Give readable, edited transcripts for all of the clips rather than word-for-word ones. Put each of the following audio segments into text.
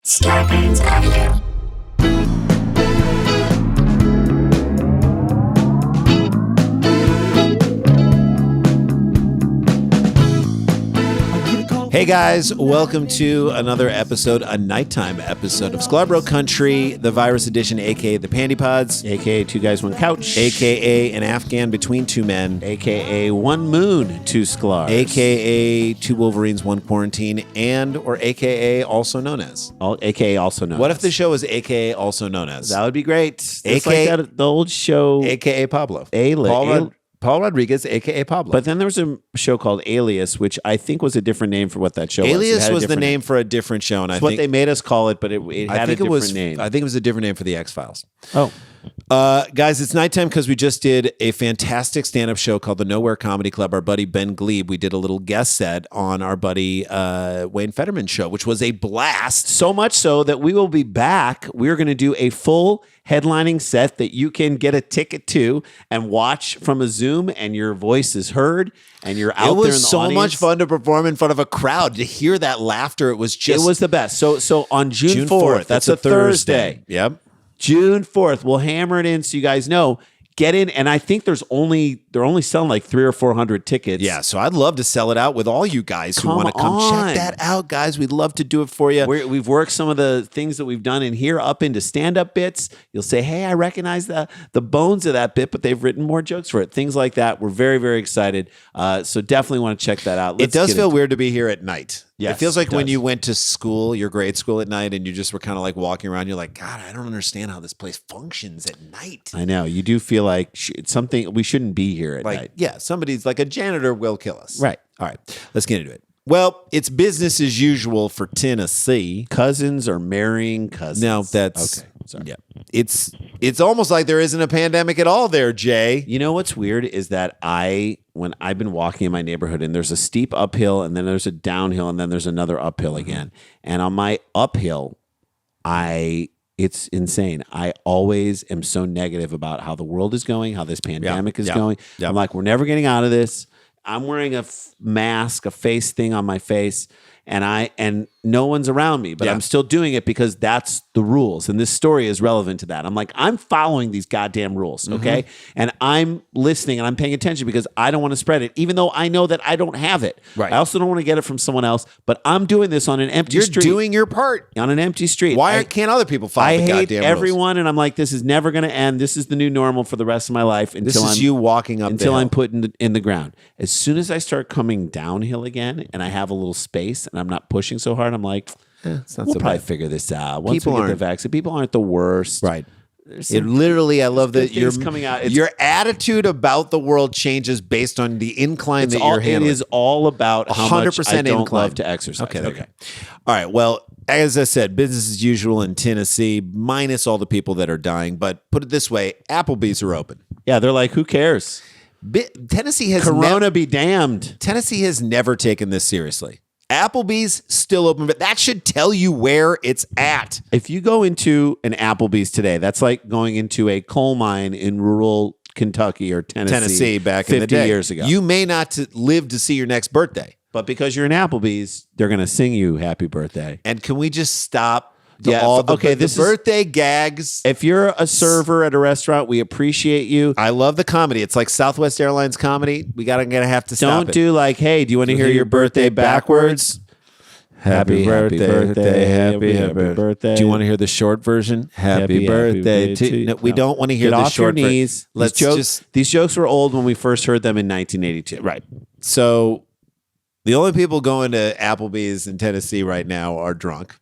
Scarpins Avenue. Hey guys, welcome to another episode, a nighttime episode of Sklar Country, the virus edition, aka the Pandy Pods, aka Two Guys, One Couch, aka an Afghan between two men, aka One Moon, Two Sklars, aka Two Wolverines, One Quarantine, and or aka also known as. aka also known What as. if the show is aka also known as? That would be great. It's AKA like the old show, aka Pablo. Paul Rodriguez, a.k.a. Pablo. But then there was a show called Alias, which I think was a different name for what that show was. Alias was the name for a different show. And That's what they made us call it, but it had a different name. I think it was a different name for the X-Files. Oh. Guys, it's nighttime because we just did a fantastic stand-up show called the Nowhere Comedy Club. Our buddy Ben Glebe, we did a little guest set on our buddy Wayne Fetterman's show, which was a blast. So much so that we will be back. We're going to do a full headlining set that you can get a ticket to and watch from a Zoom, and your voice is heard, and you're out there in the audience. It was so much fun to perform in front of a crowd. To hear that laughter, it was the best. So on June 4th, that's a Thursday. Yep. June 4th, we'll hammer it in so you guys know. Get in, and I think they're only selling like 300 or 400 tickets. Yeah, so I'd love to sell it out with all you guys who want to come check that out, guys. We'd love to do it for you. We've worked some of the things that we've done in here up into stand-up bits. You'll say, hey, I recognize the bones of that bit, but they've written more jokes for it. Things like that. We're very, very excited. So definitely want to check that out. It does feel weird to be here at night. Yes, it feels like when you went to school, your grade school at night, and you just were kind of like walking around. You're like, God, I don't understand how this place functions at night. I know. You do feel like it's something we shouldn't be here at night. Yeah, somebody's like a janitor will kill us. Right. All right. Let's get into it. Well, it's business as usual for Tennessee. Cousins are marrying cousins. No, that's... Okay. Sorry. Yeah. It's almost like there isn't a pandemic at all there, Jay. You know what's weird is that when I've been walking in my neighborhood and there's a steep uphill and then there's a downhill and then there's another uphill again. And on my uphill, it's insane. I always am so negative about how the world is going, how this pandemic is going. I'm like, we're never getting out of this. I'm wearing a mask, a face thing on my face, and no one's around me, but I'm still doing it because that's the rules. And this story is relevant to that. I'm like, I'm following these goddamn rules, okay? And I'm listening and I'm paying attention because I don't want to spread it, even though I know that I don't have it. Right. I also don't want to get it from someone else, but I'm doing this on an empty street. You're doing your part. On an empty street. Why can't other people follow the goddamn rules? I hate everyone, and I'm like, this is never going to end. This is the new normal for the rest of my life until you walking up until I'm put in the ground. As soon as I start coming downhill again and I have a little space and I'm not pushing so hard, I'm like, it's not we'll so probably bad. figure this out. Once we get the vaccine, people aren't the worst. Right. It literally, I love that you're coming out. Your attitude about the world changes based on the incline that you're handling. It is all about how much I don't incline. love to exercise. Okay. All right. Well, as I said, business as usual in Tennessee, minus all the people that are dying. But put it this way, Applebees are open. Yeah, they're like, who cares? Tennessee has Corona be damned. Tennessee has never taken this seriously. Applebee's still open, but that should tell you where it's at. If you go into an Applebee's today, that's like going into a coal mine in rural Kentucky or Tennessee back 50 in the day. years ago. You may not live to see your next birthday. But because you're in Applebee's, they're going to sing you happy birthday. And can we just stop this birthday gags? If you're a server at a restaurant, we appreciate you. I love the comedy. It's like Southwest Airlines comedy. We gonna have to stop Don't do like, hey, do you want to hear your birthday backwards? Happy birthday, happy birthday. Do you want to hear the short version? Happy birthday to... No, we don't want to hear Get the off short your knees. version. These jokes were old when we first heard them in 1982. Right. So the only people going to Applebee's in Tennessee right now are drunk.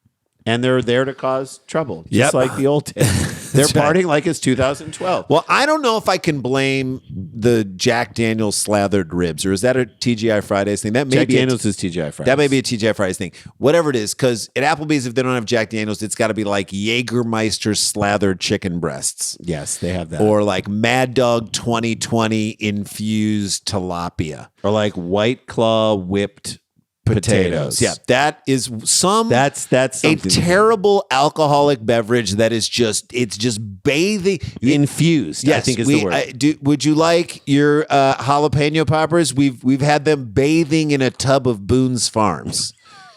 And they're there to cause trouble, just like the old days. They're partying like it's 2012. Well, I don't know if I can blame the Jack Daniels slathered ribs, or is that a TGI Fridays thing? That may Jack be Daniels is TGI Fridays. That may be a TGI Fridays thing. Whatever it is, because at Applebee's, if they don't have Jack Daniels, it's got to be like Jägermeister slathered chicken breasts. Yes, they have that. Or like Mad Dog 2020 infused tilapia. Or like White Claw whipped potatoes. Yeah, that is that's a terrible alcoholic beverage that is just bathing infused. Yes, I think is the word. Would you like your jalapeno poppers? We've had them bathing in a tub of Boone's Farms.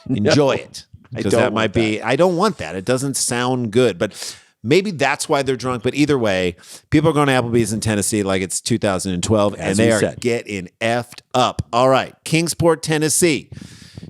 Enjoy it. Because that might be, I don't want that. It doesn't sound good. But maybe that's why they're drunk. But either way, people are going to Applebee's in Tennessee like it's 2012, and they are getting effed up. All right, Kingsport, Tennessee.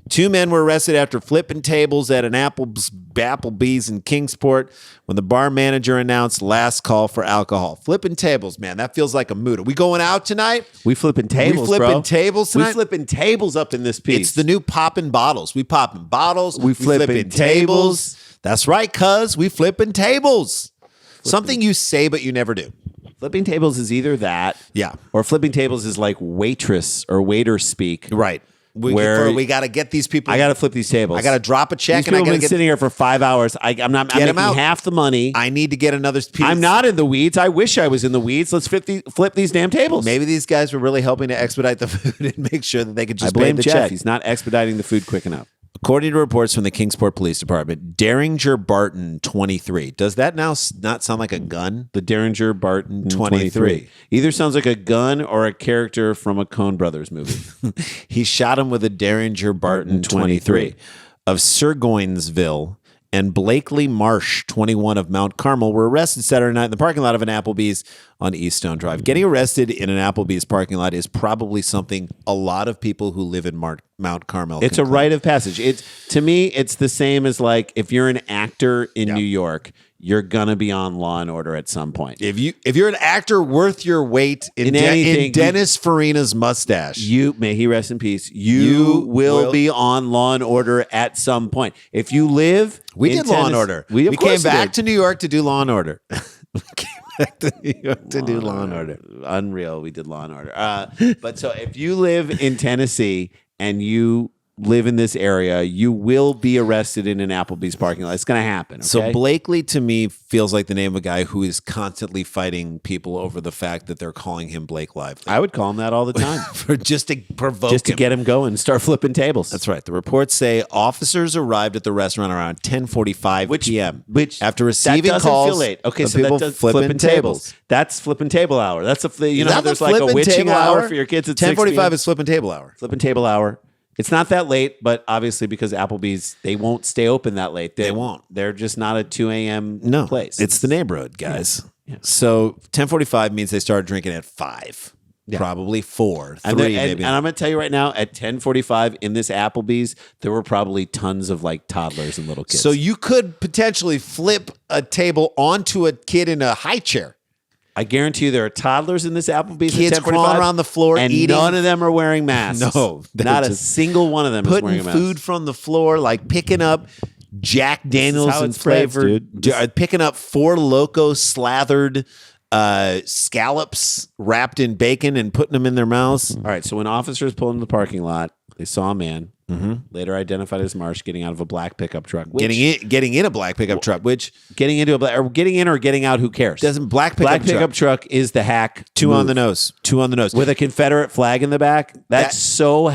2 men were arrested after flipping tables at an Applebee's in Kingsport when the bar manager announced last call for alcohol. Flipping tables, man, that feels like a mood. Are we going out tonight? We flipping tables, tables tonight? We flipping tables up in this piece. It's the new popping bottles. We popping bottles. We flipping tables. That's right, cuz. We flipping tables. Something you say but you never do. Flipping tables is either that. Yeah. Or flipping tables is like waitress or waiter speak. Right. We got to get these people. I got to flip these tables. I got to drop a check. These people have been sitting here for 5 hours. I'm making half the money. I need to get another piece. I'm not in the weeds. I wish I was in the weeds. Let's flip these damn tables. Maybe these guys were really helping to expedite the food and make sure that they could just blame pay the Jeff. check. He's not expediting the food quick enough. According to reports from the Kingsport Police Department, Derringer Barton, 23. Does that now not sound like a gun? The Derringer Barton, 23. Either sounds like a gun or a character from a Coen Brothers movie. He shot him with a Derringer Barton, 23 of Sirgoinsville, and Blakely Marsh, 21 of Mount Carmel, were arrested Saturday night in the parking lot of an Applebee's on East Stone Drive. Getting arrested in an Applebee's parking lot is probably something a lot of people who live in Mount Carmel. It's a rite of passage. To me, it's the same as like if you're an actor in New York, you're gonna be on Law and Order at some point. If you're an actor worth your weight in Dennis Farina's mustache, may he rest in peace. You will be on Law and Order at some point. If you live, we did Law and Order. We came back to New York to do Law and Order. We came back to New York to do Law and Order. Unreal. We did Law and Order. But so if you live in Tennessee and you live in this area, you will be arrested in an Applebee's parking lot. It's going to happen. Okay? So Blakely, to me, feels like the name of a guy who is constantly fighting people over the fact that they're calling him Blake Lively. I would call him that all the time. just to provoke Just to get him going and start flipping tables. That's right. The reports say officers arrived at the restaurant around 10:45 p.m. Which after receiving that doesn't calls, feel late. Okay, so people that does flipping tables. That's flipping table hour. That's how there's like a flipping witching table hour for your kids at 10:45 is flipping table hour. Flipping table hour. It's not that late, but obviously because Applebee's, they won't stay open that late. They won't. They're just not a 2 a.m. place. It's the neighborhood, guys. Yeah. So 10:45 means they started drinking at 5. Yeah. Probably 4, 3 maybe. And I'm going to tell you right now, at 10:45 in this Applebee's, there were probably tons of like toddlers and little kids. So you could potentially flip a table onto a kid in a high chair. I guarantee you there are toddlers in this Applebee's. Kids crawling around the floor and eating. None of them are wearing masks. No. Not a single one of them is wearing a mask. Putting food from the floor, like picking up Jack Daniels and flavored. Picking up 4 Loko slathered scallops wrapped in bacon and putting them in their mouths. All right. So when officers pulled into the parking lot, they saw a man, later identified as Marsh, getting out of a black pickup truck. Getting in a black pickup truck, which getting into or getting out, who cares? Doesn't black pickup truck is the hack. 2 on the nose. 2 on the nose. With a Confederate flag in the back. That's so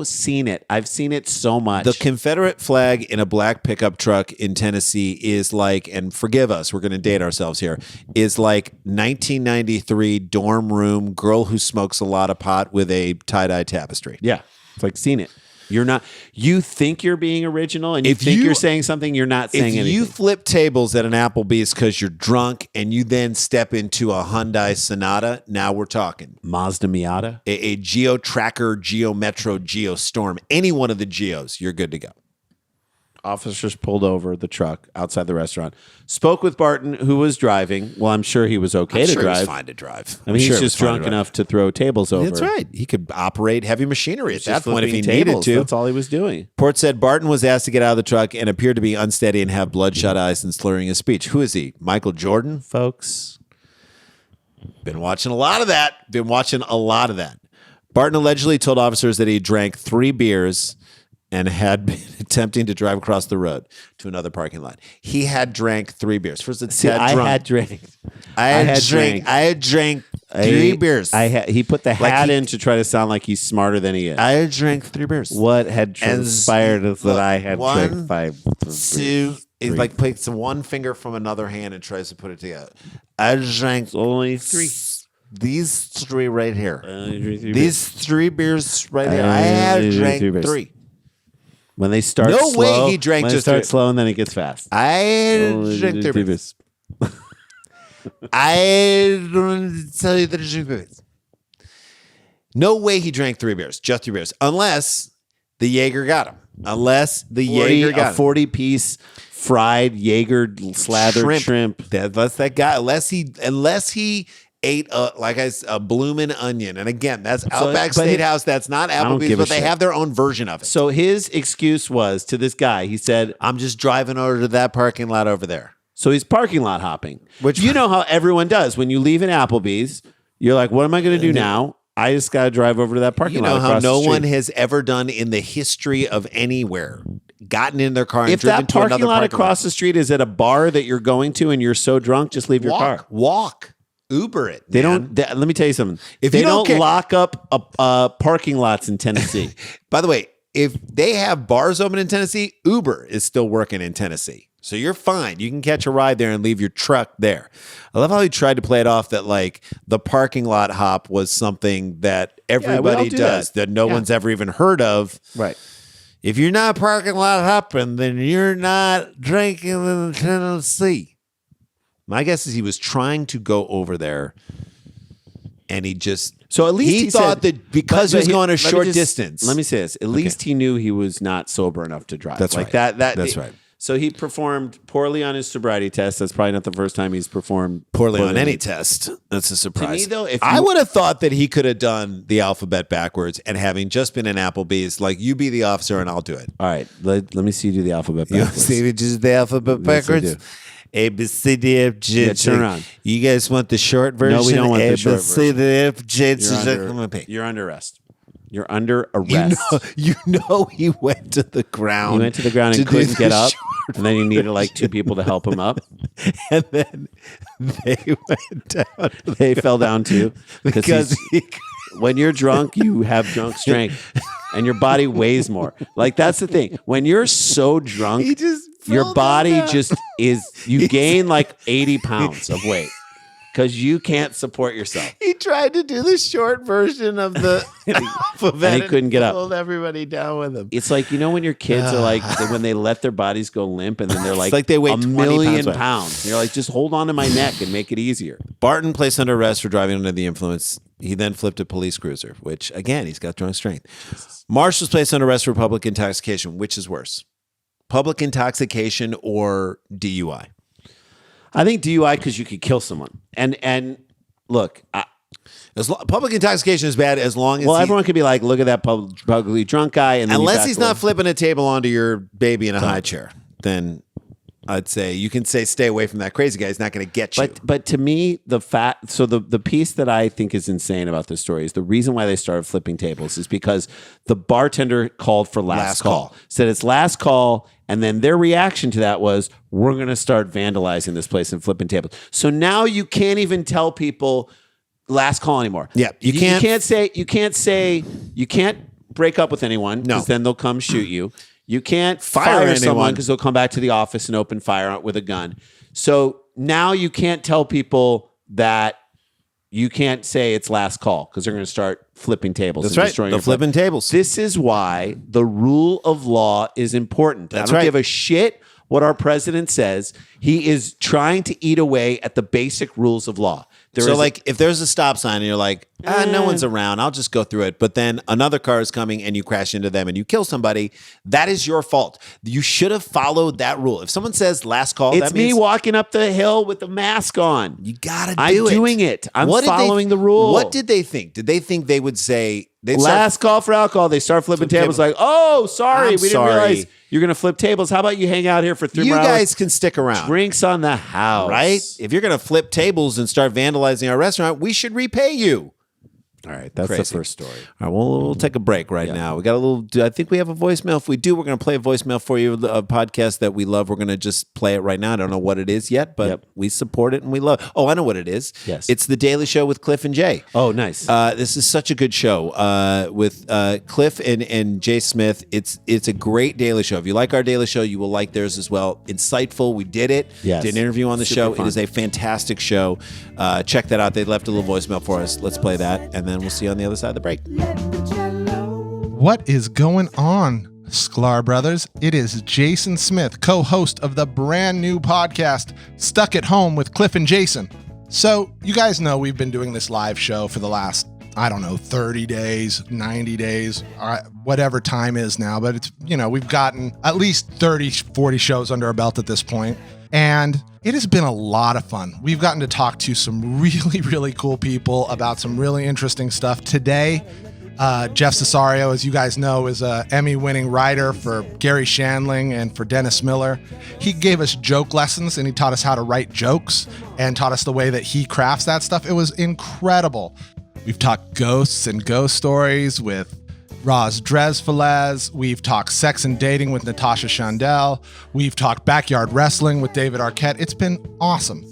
seen it. I've seen it so much. The Confederate flag in a black pickup truck in Tennessee is like, and forgive us, we're going to date ourselves here, is like 1993 dorm room girl who smokes a lot of pot with a tie-dye tapestry. Yeah. It's like, seen it. You think you're being original and you're saying something, you're not saying anything. If you flip tables at an Applebee's because you're drunk and you then step into a Hyundai Sonata, now we're talking. Mazda Miata? A Geo Tracker, Geo Metro, Geo Storm, any one of the Geos, you're good to go. Officers pulled over the truck outside the restaurant, spoke with Barton, who was driving. Well, I'm sure he was okay to drive. He was fine to drive. I mean, he's just drunk enough to throw tables over. That's right. He could operate heavy machinery at that point if he needed to. That's all he was doing. Port said Barton was asked to get out of the truck and appeared to be unsteady and have bloodshot eyes and slurring his speech. Who is he? Michael Jordan? Folks. Been watching a lot of that. Barton allegedly told officers that he drank 3 beers and had been attempting to drive across the road to another parking lot. He had drank 3 beers. First, I had drank 3 beers. He put the hat in to try to sound like he's smarter than he is. I had drank 3 beers. What had transpired is that I had drank 5. 2. He like takes one finger from another hand and tries to put it together. I drank only 3. These 3 right here. These 3 beers right here. I had drank 3. When they start No slow, way he drank when just they start three- slow and then it gets fast. I drank 3 beers. I don't tell you that I drank 3 beers. No way he drank 3 beers, just 3 beers, unless the Jaeger got him. Unless the Jaeger got him. 40-piece fried Jaeger slathered shrimp. Unless he ate a bloomin' onion. And again, that's Outback Steakhouse. That's not Applebee's, but they have their own version of it. So his excuse was to this guy, he said, I'm just driving over to that parking lot over there. So he's parking lot hopping, which you know how everyone does. When you leave an Applebee's, you're like, what am I going to do now? I just got to drive over to that parking lot. You know how no one has ever done in the history of anywhere gotten in their car and driven to another parking lot across the street is at a bar that you're going to and you're so drunk, just leave your car. Walk. Uber it. They don't. Let me tell you something. If they don't lock up parking lots in Tennessee. By the way, if they have bars open in Tennessee, Uber is still working in Tennessee. So you're fine. You can catch a ride there and leave your truck there. I love how he tried to play it off that like the parking lot hop was something that everybody does that no one's ever even heard of. Right. If you're not parking lot hopping, then you're not drinking in Tennessee. My guess is he was trying to go over there and he just... So at least he thought said, that because he was going a short distance... Let me say this. At least he knew he was not sober enough to drive. That's like right. That's right. So he performed poorly on his sobriety test. That's probably not the first time he's performed poorly on any test. That's a surprise. To me, though, I would have thought that he could have done the alphabet backwards and having just been in Applebee's, like you be the officer and I'll do it. All right. Let me see you do the alphabet backwards. You see me just the alphabet backwards? A, B, C, D, F, G. Yeah, turn around. You guys want the short version? No, we don't want the short version. A, B, C, D, F, G. You're under arrest. You're under arrest. You know he went to the ground. He went to the ground and couldn't get up. And then he needed like 2 people to help him up. And then they went down. They fell down too. Because when you're drunk, you have drunk strength. And your body weighs more. Like that's the thing. When you're so drunk, your body just is, you gain like 80 pounds of weight. Because you can't support yourself. He tried to do the short version of the alphabet and he couldn't get up. Pulled everybody down with him. It's like, you know when your kids are like, when they let their bodies go limp and then they're like they weigh a million pounds. You're like, just hold on to my neck and make it easier. Barton placed under arrest for driving under the influence. He then flipped a police cruiser, which, again, he's got drunk strength. Marsh was placed under arrest for public intoxication. Which is worse? Public intoxication or DUI? I think DUI because you could kill someone. And look, public intoxication is bad as long as everyone could be like, look at that publicly drunk guy, and then unless he's not flipping a table onto your baby in a high chair, then I'd say you can say stay away from that crazy guy. He's not going to get you. But to me, the piece that I think is insane about this story is the reason why they started flipping tables is because the bartender called for last call. Said it's last call. And then their reaction to that was, we're going to start vandalizing this place and flipping tables. So now you can't even tell people last call anymore. Yeah, you can't break up with anyone because then they'll come shoot you. You can't fire someone because they'll come back to the office and open fire with a gun. So now you can't tell people that you can't say it's last call because they're going to start flipping tables. That's right. They're flipping tables. This is why the rule of law is important. I don't give a shit what our president says. He is trying to eat away at the basic rules of law. If there's a stop sign and you're like, no one's around, I'll just go through it. But then another car is coming and you crash into them and you kill somebody, that is your fault. You should have followed that rule. If someone says last call, it's me walking up the hill with the mask on. You got to do it. I'm doing it. I'm following the rule. What did they think? Did they think they would say... Last call for alcohol. They start flipping tables like, oh, sorry. We didn't realize you're going to flip tables. How about you hang out here for 3 more hours? You guys can stick around. Drinks on the house. Right? If you're going to flip tables and start vandalizing our restaurant, we should repay you. All right, that's the first story. All right, we'll take a break now. We got a little. I think we have a voicemail. If we do, we're going to play a voicemail for you. A podcast that we love. We're going to just play it right now. I don't know what it is yet, but we support it and we love. Oh, I know what it is. Yes, it's the Daily Show with Cliff and Jay. Oh, nice. This is such a good show with Cliff and Jay Smith. It's a great Daily Show. If you like our Daily Show, you will like theirs as well. Insightful. We did it. Yes. Did an interview on the show. Fun. It is a fantastic show. Check that out. They left a little voicemail for us. Let's play that, and then we'll see you on the other side of the break. What is going on, Sklar brothers. It is Jason Smith, co-host of the brand new podcast, Stuck at Home with Cliff and Jason. So you guys know we've been doing this live show for the last, 30 days, 90 days, whatever time is now. But it's, we've gotten at least 30, 40 shows under our belt at this point. And it has been a lot of fun. We've gotten to talk to some really, really cool people about some really interesting stuff. Today, Jeff Cesario, as you guys know, is an Emmy-winning writer for Gary Shandling and for Dennis Miller. He gave us joke lessons and he taught us how to write jokes and taught us the way that he crafts that stuff. It was incredible. We've talked ghosts and ghost stories with Roz Dresfelez. We've talked sex and dating with Natasha Chandel. We've talked backyard wrestling with David Arquette. It's been awesome.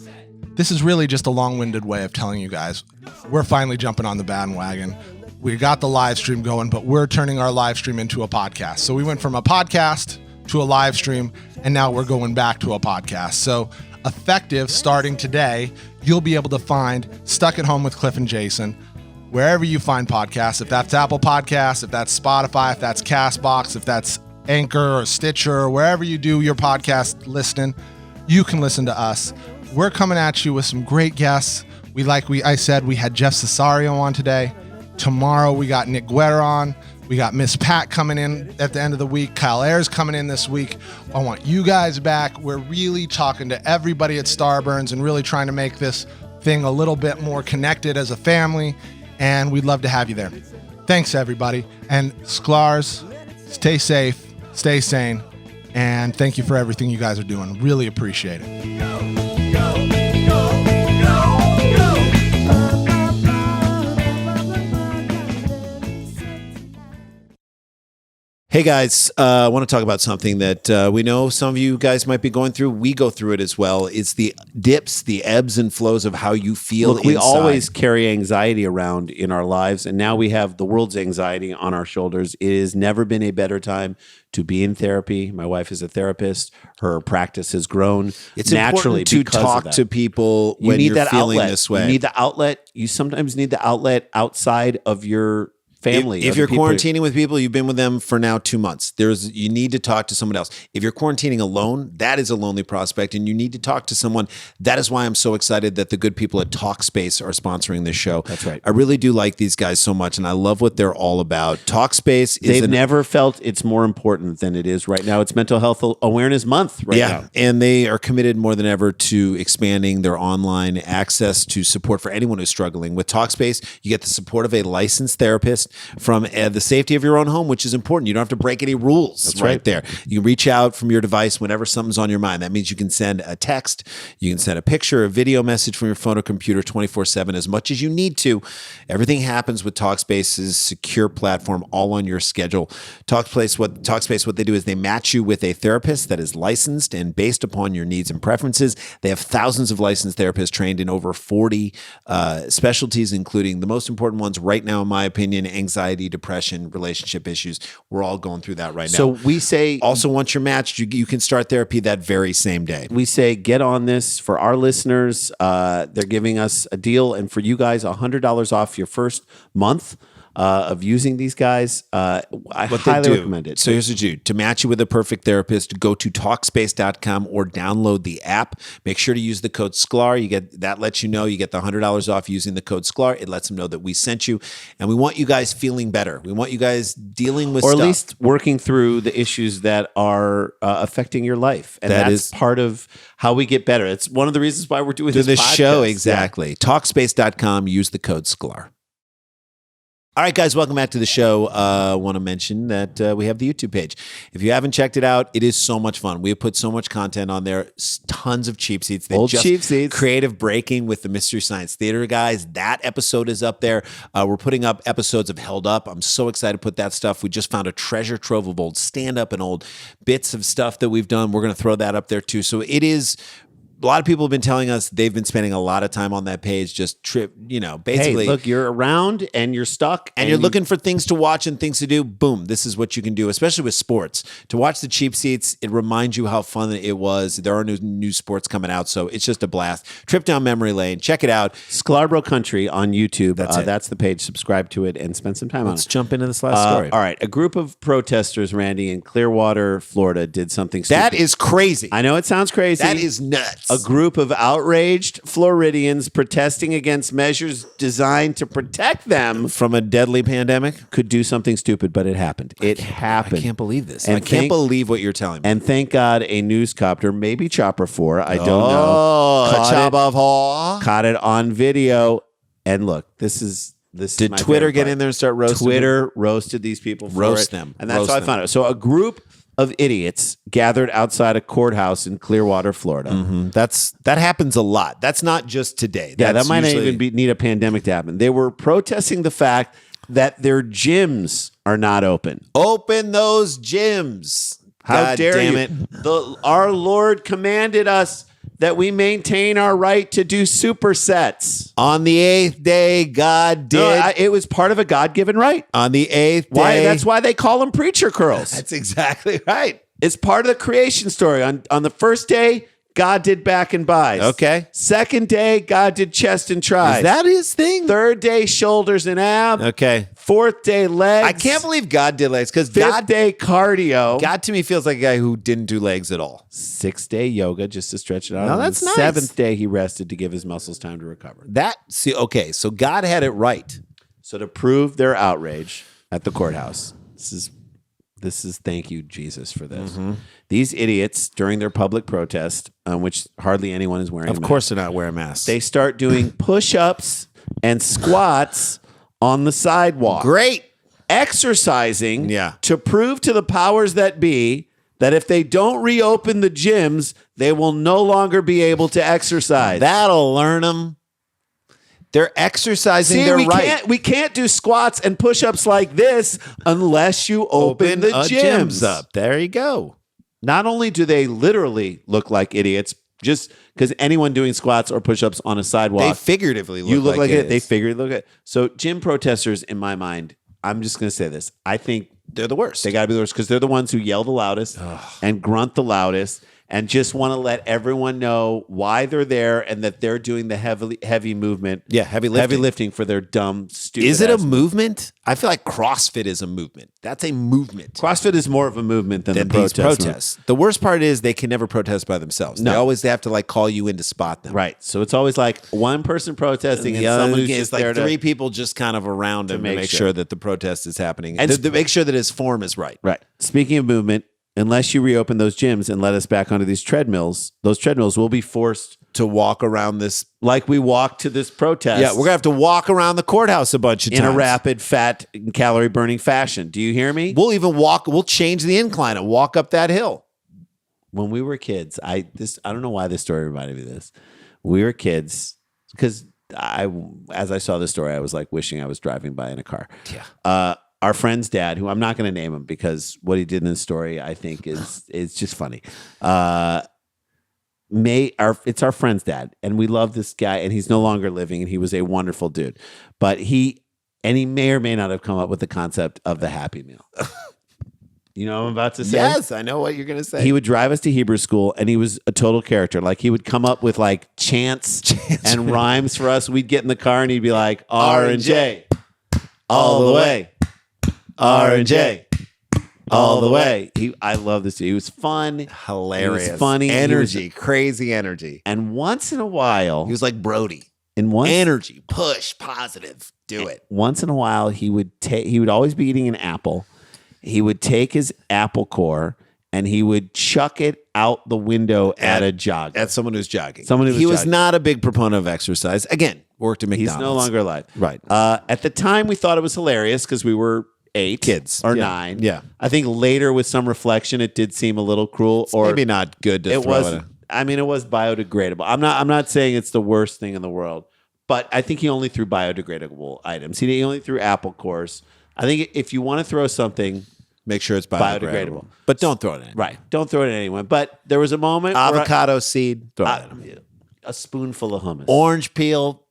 This is really just a long-winded way of telling you guys we're finally jumping on the bandwagon. We got the live stream going, but we're turning our live stream into a podcast. So we went from a podcast to a live stream, and now we're going back to a podcast. So effective starting today, you'll be able to find Stuck at Home with Cliff and Jason wherever you find podcasts. If that's Apple Podcasts, if that's Spotify, if that's Castbox, if that's Anchor or Stitcher, or wherever you do your podcast listening, you can listen to us. We're coming at you with some great guests. I said, we had Jeff Cesario on today. Tomorrow we got Nick Guerra on. We got Miss Pat coming in at the end of the week. Kyle Ayers coming in this week. I want you guys back. We're really talking to everybody at Starburns and really trying to make this thing a little bit more connected as a family. And we'd love to have you there. Thanks, everybody. And Sklars, stay safe, stay sane, and thank you for everything you guys are doing. Really appreciate it. Hey guys, I want to talk about something that we know some of you guys might be going through. We go through it as well. It's the dips, the ebbs and flows of how you feel. Look, we always carry anxiety around in our lives, and now we have the world's anxiety on our shoulders. It has never been a better time to be in therapy. My wife is a therapist. Her practice has grown. It's naturally important to talk to people when you're feeling this way. You need the outlet. You sometimes need the outlet outside of your family. If you're quarantining with people, you've been with them for now 2 months. You need to talk to someone else. If you're quarantining alone, that is a lonely prospect, and you need to talk to someone. That is why I'm so excited that the good people at Talkspace are sponsoring this show. That's right. I really do like these guys so much, and I love what they're all about. Talkspace is They've never felt it's more important than it is right now. It's Mental Health Awareness Month right now. And they are committed more than ever to expanding their online access to support for anyone who's struggling. With Talkspace, you get the support of a licensed therapist from the safety of your own home, which is important. You don't have to break any rules. That's right there. You can reach out from your device whenever something's on your mind. That means you can send a text, you can send a picture, a video message from your phone or computer 24/7 as much as you need to. Everything happens with Talkspace's secure platform, all on your schedule. Talkspace, what they do is they match you with a therapist that is licensed and based upon your needs and preferences. They have thousands of licensed therapists trained in over 40 specialties, including the most important ones right now, in my opinion, anxiety, depression, relationship issues. We're all going through that right now. So we say, also, once you're matched, you can start therapy that very same day. We say, get on this. For our listeners, they're giving us a deal, and for you guys, $100 off your first month of using these guys. I highly recommend it. So here's what you do. To match you with a perfect therapist, go to Talkspace.com or download the app. Make sure to use the code Sklar. That lets you know you get the $100 off using the code Sklar. It lets them know that we sent you. And we want you guys feeling better. We want you guys dealing with or stuff. At least working through the issues that are affecting your life. And that's part of how we get better. It's one of the reasons why we're doing this show. Exactly. Yeah. Talkspace.com. Use the code Sklar. All right, guys, welcome back to the show. I want to mention that we have the YouTube page. If you haven't checked it out, it is so much fun. We have put so much content on there, tons of cheap seats. Old cheap seats. Creative Breaking with the Mystery Science Theater guys. That episode is up there. We're putting up episodes of Held Up. I'm so excited to put that stuff. We just found a treasure trove of old stand-up and old bits of stuff that we've done. We're going to throw that up there too. So it is a lot of people have been telling us they've been spending a lot of time on that page, just basically. Hey, look, you're around and you're stuck. And you're looking for things to watch and things to do. Boom, this is what you can do, especially with sports. To watch the cheap seats, it reminds you how fun it was. There are new sports coming out, so it's just a blast. Trip down memory lane. Check it out. Sklar Country on YouTube. That's That's the page. Subscribe to it and spend some time on it. Let's jump into this last story. All right. A group of protesters, Randy, in Clearwater, Florida, did something stupid. That is crazy. I know it sounds crazy. That is nuts. A group of outraged Floridians protesting against measures designed to protect them from a deadly pandemic. could do something stupid, but it happened. It happened. I can't believe this. And I can't believe what you're telling me. And thank God a news copter, maybe Chopper 4, I don't know, caught it on video. And look, this is Did my Twitter favorite get part. in there and start roasting? Twitter roasted these people for Roast it. them. And that's Roast how I them. found out. So a group of idiots gathered outside a courthouse in Clearwater, Florida. That happens a lot. That's not just today. Yeah, That's that might not usually- even need a pandemic to happen. They were protesting the fact that their gyms are not open. Open those gyms. How God dare damn you? it. Our Lord commanded us that we maintain our right to do supersets. On the 8th day, God did. No, it was part of a God-given right. on the 8th day. Why? That's why they call them preacher curls. That's exactly right. It's part of the creation story. On the first day, God did back and buys. Okay. Second day, God did chest and tries. Is that his thing? Third day, shoulders and ab. Okay. Fourth day, legs. I can't believe God did legs because Fifth day, cardio. God to me feels like a guy who didn't do legs at all. Sixth day, yoga just to stretch it out. No, And that's the nice. Seventh day, he rested to give his muscles time to recover. Okay, so God had it right. So to prove their outrage at the courthouse, this is thank you, Jesus, for this. These idiots, during their public protest, which hardly anyone is wearing a Of mask, course they're not wearing masks. they start doing push-ups and squats on the sidewalk. Great. Exercising Yeah. to prove to the powers that be that if they don't reopen the gyms, they will no longer be able to exercise. That'll learn them. They're exercising their right. we can't do squats and push-ups like this unless you open the gyms up. There you go. Not only do they literally look like idiots, just because anyone doing squats or push-ups on a sidewalk, They figuratively you look like it. They idiots. figuratively look at. So gym protesters, in my mind, I'm just going to say this. I think They're the worst. they got to be the worst because they're the ones who yell the loudest and grunt the loudest and just want to let everyone know why they're there and that they're doing the heavy movement. Yeah, heavy lifting. For their dumb, stupid. Is it a ass- movement? I feel like CrossFit is a movement. That's a movement. CrossFit is more of a movement than Than the these protest. protests. The worst part is they can never protest by themselves. No. They have to like call you in to spot them. Right. So it's always like one person protesting and The other someone who's is just like there three to. people just kind of around him to make make sure. sure that the protest is happening And and to make sure that his form is right. Right. Speaking of movement, unless you reopen those gyms and let us back onto these treadmills, those treadmills will be forced To walk around this. like we walked to this protest. Yeah, we're gonna have to walk around the courthouse a bunch of in times a rapid, fat, and calorie burning fashion. Do you hear me? We'll even walk. We'll change the incline and walk up that hill. When we were kids, I don't know why this story reminded me of this. We were kids because as I saw this story, I was like wishing I was driving by in a car. Yeah. Our friend's dad, who I'm not going to name him because what he did in the story, I think is just funny. It's our friend's dad, and we love this guy, and he's no longer living, and he was a wonderful dude. But he may or may not have come up with the concept of the Happy Meal. You know what I'm about to say? Yes, I know what you're gonna say. He would drive us to Hebrew school, and he was a total character. Like, he would come up with like chants and rhymes for us. We'd get in the car, and he'd be like, R and J, all the way. R and J, all the way. I love this dude. He was fun, Hilarious, He was funny, energy, crazy energy. and once in a while, He was like Brody. energy. Push, positive, do it. Once in a while, he would always be eating an apple. He would take his apple core and he would chuck it out the window at a jogger. At someone who's jogging. He was not a big proponent of exercise. Again, worked at McDonald's. He's no longer alive. Right. At the time, we thought it was hilarious because we were 8 Kids. or Yeah. 9. Yeah. I think later, with some reflection, it did seem a little cruel. Or maybe not good to it throw was. in. I mean, it was biodegradable. I'm not saying it's the worst thing in the world, but I think he only threw biodegradable items. He only threw apple cores. I think if you want to throw something, Make sure it's biodegradable. But don't throw it in. Right. Don't throw it at anyone. But there was a moment Avocado seed, throw it at them. a spoonful of hummus. Orange peel.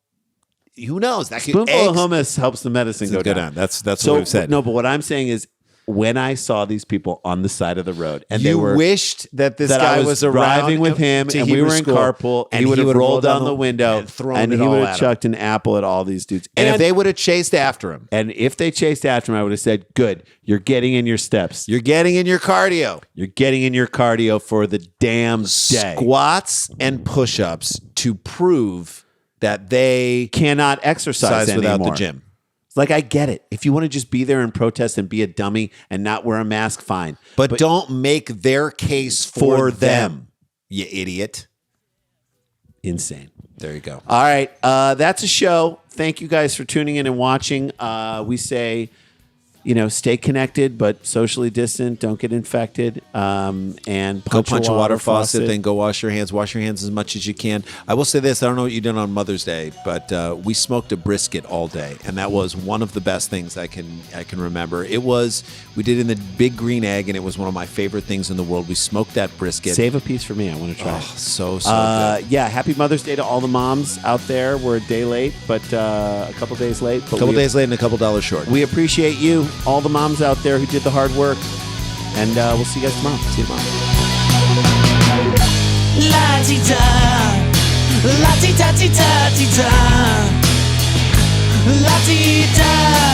Who knows? That Spoonful of hummus helps the medicine go down. That's what So we've said. no, but what I'm saying is, when I saw these people on the side of the road, and you they were wished that this that guy I was driving with him, to and we Hebrew were in school, carpool, and he would have rolled down the window and thrown and it he all would at have him. chucked an apple at all these dudes. And if they would have chased after him, and if they chased after him, I would have said, "Good, you're getting in your steps. you're getting in your cardio. You're getting in your cardio for the damn day." Squats and push-ups to prove that they Cannot exercise without anymore. the gym. It's like, I get it. If you want to just be there and protest and be a dummy and not wear a mask, fine. But don't make their case for them, you idiot. Insane. There you go. All right. That's a show. Thank you guys for tuning in and watching. We say, stay connected, but socially distant. Don't get infected. And Go punch a water faucet, then go wash your hands. Wash your hands as much as you can. I will say this. I don't know what you did on Mother's Day, but we smoked a brisket all day, and that was one of the best things I can remember. We did it in the Big Green Egg, and it was one of my favorite things in the world. We smoked that brisket. Save a piece for me. I want to try it. So good. Yeah, happy Mother's Day to all the moms out there. We're a day late, but a couple days late. But A couple days late and a couple dollars short. We appreciate you, all the moms out there who did the hard work. And we'll see you guys tomorrow. See you tomorrow. La-ti-da, la-ti-da-ti-da-ti-da, la-ti-da.